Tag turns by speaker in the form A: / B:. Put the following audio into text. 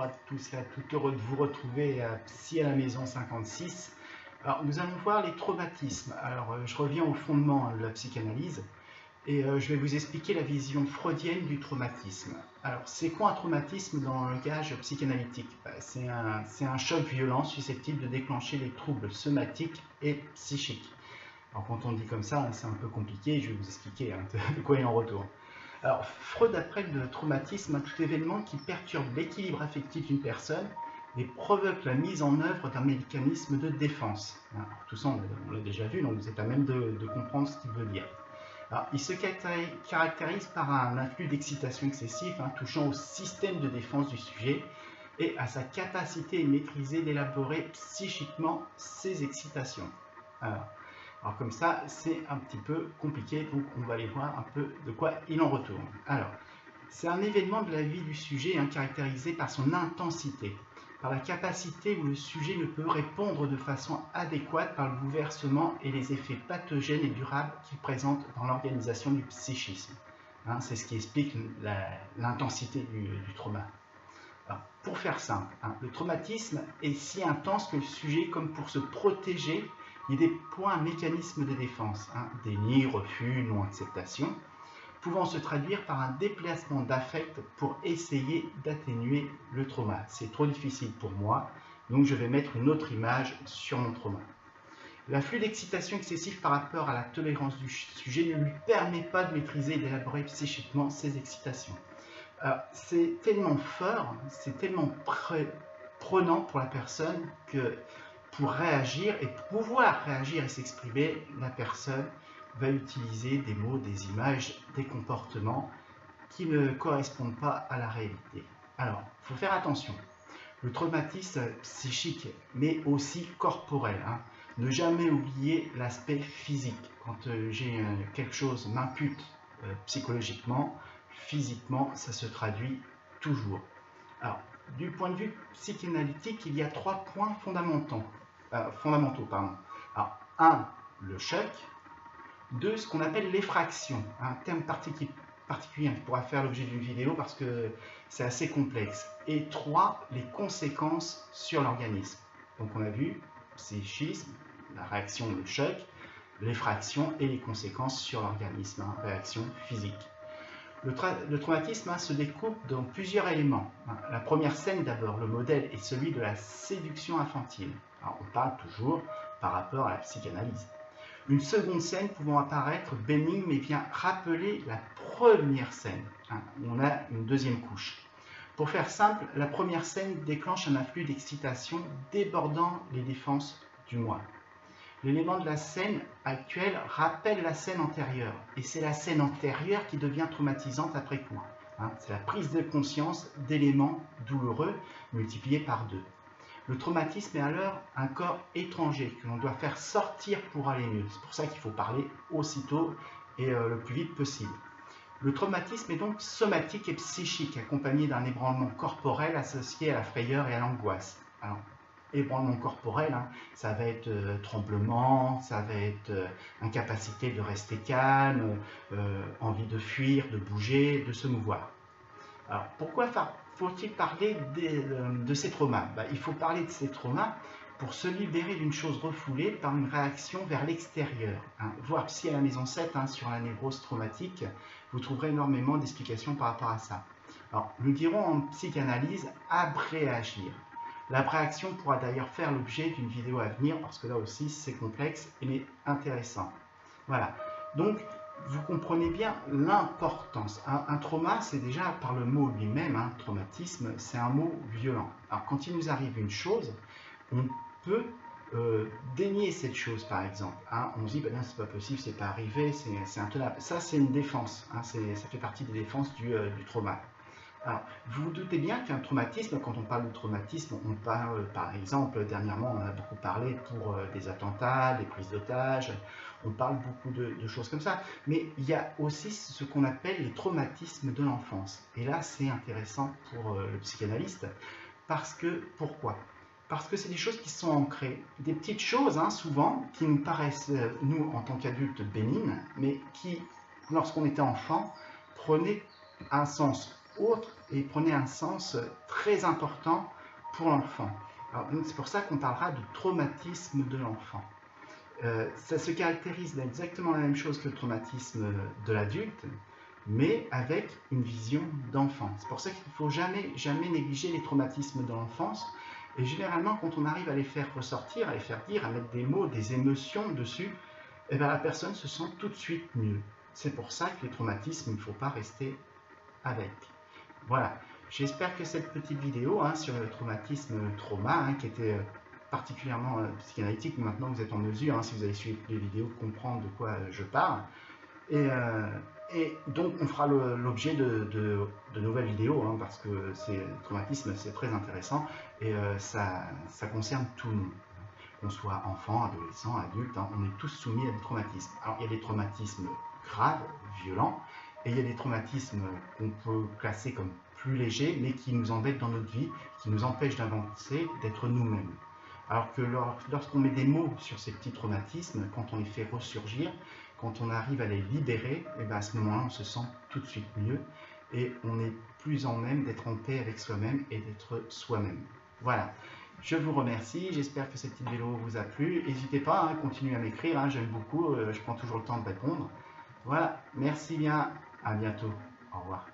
A: à tous et à toutes, heureux de vous retrouver à Psy à la maison 56. Alors, nous allons voir les traumatismes. Alors, je reviens au fondement de la psychanalyse et je vais vous expliquer la vision freudienne du traumatisme. Alors, c'est quoi un traumatisme dans le langage psychanalytique? C'est un choc violent susceptible de déclencher des troubles somatiques et psychiques. Alors, quand on dit comme ça, c'est un peu compliqué, je vais vous expliquer de quoi il en retourne. Alors, Freud appelle le traumatisme tout événement qui perturbe l'équilibre affectif d'une personne et provoque la mise en œuvre d'un mécanisme de défense. Alors, tout ça, on l'a déjà vu, donc vous êtes à même de comprendre ce qu'il veut dire. Alors, il se caractérise par un afflux d'excitation excessif, touchant au système de défense du sujet et à sa capacité maîtrisée d'élaborer psychiquement ces excitations. Alors comme ça, c'est un petit peu compliqué, donc on va aller voir un peu de quoi il en retourne. Alors, c'est un événement de la vie du sujet caractérisé par son intensité, par la capacité où le sujet ne peut répondre de façon adéquate par le bouleversement et les effets pathogènes et durables qu'il présente dans l'organisation du psychisme. C'est ce qui explique l'intensité du trauma. Alors, pour faire simple, le traumatisme est si intense que le sujet, comme pour se protéger, il déploie un mécanisme de défense, déni, refus, non-acceptation, pouvant se traduire par un déplacement d'affect pour essayer d'atténuer le trauma. C'est trop difficile pour moi, donc je vais mettre une autre image sur mon trauma. L'afflux d'excitation excessif par rapport à la tolérance du sujet ne lui permet pas de maîtriser et d'élaborer psychiquement ses excitations. C'est tellement fort, c'est tellement prenant pour la personne que pour réagir et pouvoir réagir et s'exprimer, la personne va utiliser des mots, des images, des comportements qui ne correspondent pas à la réalité. Alors, il faut faire attention. Le traumatisme psychique, mais aussi corporel. Ne jamais oublier l'aspect physique. Quand quelque chose m'impute psychologiquement, physiquement, ça se traduit toujours. Alors, du point de vue psychanalytique, il y a 3 points fondamentaux. Alors, 1, le choc. 2, ce qu'on appelle l'effraction, un terme particulier qui pourra faire l'objet d'une vidéo parce que c'est assez complexe. Et 3, les conséquences sur l'organisme. Donc on a vu psychisme, la réaction, le choc, l'effraction et les conséquences sur l'organisme, réaction physique. Le traumatisme se découpe dans plusieurs éléments. La première scène d'abord, le modèle est celui de la séduction infantile. Alors, on parle toujours par rapport à la psychanalyse. Une seconde scène pouvant apparaître bénigne mais vient rappeler la première scène. On a une deuxième couche. Pour faire simple, la première scène déclenche un afflux d'excitation débordant les défenses du moi. L'élément de la scène actuelle rappelle la scène antérieure. Et c'est la scène antérieure qui devient traumatisante après coup. C'est la prise de conscience d'éléments douloureux multipliés par 2. Le traumatisme est alors un corps étranger que l'on doit faire sortir pour aller mieux. C'est pour ça qu'il faut parler aussitôt et le plus vite possible. Le traumatisme est donc somatique et psychique, accompagné d'un ébranlement corporel associé à la frayeur et à l'angoisse. Alors, ébranlement corporel, ça va être tremblement, ça va être incapacité de rester calme, envie de fuir, de bouger, de se mouvoir. Alors, pourquoi faut-il parler de ces traumas? Il faut parler de ces traumas pour se libérer d'une chose refoulée par une réaction vers l'extérieur. Voir Psy à la maison 7 sur la névrose traumatique, vous trouverez énormément d'explications par rapport à ça. Alors, nous dirons en psychanalyse abréagir. L'abréaction pourra d'ailleurs faire l'objet d'une vidéo à venir, parce que là aussi c'est complexe mais intéressant. Voilà, donc vous comprenez bien l'importance. Un trauma, c'est déjà par le mot lui-même, traumatisme, c'est un mot violent. Alors quand il nous arrive une chose, on peut dénier cette chose par exemple. On se dit, non, c'est pas possible, c'est pas arrivé, c'est intenable. Ça c'est une défense, ça fait partie des défenses du trauma. Alors, vous vous doutez bien qu'un traumatisme, quand on parle de traumatisme, on parle par exemple, dernièrement on a beaucoup parlé pour des attentats, des prises d'otages, on parle beaucoup de choses comme ça, mais il y a aussi ce qu'on appelle les traumatismes de l'enfance. Et là c'est intéressant pour le psychanalyste, parce que, pourquoi? Parce que c'est des choses qui sont ancrées, des petites choses souvent, qui nous paraissent, nous en tant qu'adultes, bénignes, mais qui, lorsqu'on était enfant, prenaient un sens autre et prenait un sens très important pour l'enfant. C'est pour ça qu'on parlera de traumatisme de l'enfant. Ça se caractérise d'exactement la même chose que le traumatisme de l'adulte, mais avec une vision d'enfant. C'est pour ça qu'il ne faut jamais négliger les traumatismes de l'enfance. Et généralement, quand on arrive à les faire ressortir, à les faire dire, à mettre des mots, des émotions dessus, eh bien, la personne se sent tout de suite mieux. C'est pour ça que les traumatismes, il ne faut pas rester avec. Voilà, j'espère que cette petite vidéo sur le traumatisme trauma, qui était particulièrement psychanalytique, mais maintenant vous êtes en mesure, si vous avez suivi les vidéos, de comprendre de quoi je parle. Et donc on fera l'objet de nouvelles vidéos, parce que le traumatisme c'est très intéressant et ça concerne tout le monde. Qu'on soit enfant, adolescent, adulte, on est tous soumis à des traumatismes. Alors il y a des traumatismes graves, violents, et il y a des traumatismes qu'on peut classer comme plus légers, mais qui nous embêtent dans notre vie, qui nous empêchent d'avancer, d'être nous-mêmes. Alors que lorsqu'on met des mots sur ces petits traumatismes, quand on les fait ressurgir, quand on arrive à les libérer, et bien à ce moment-là, on se sent tout de suite mieux et on est plus en même d'être en paix avec soi-même et d'être soi-même. Voilà, je vous remercie, j'espère que cette petite vidéo vous a plu. N'hésitez pas, continuez à m'écrire, j'aime beaucoup, je prends toujours le temps de répondre. Voilà, merci bien, à bientôt, au revoir.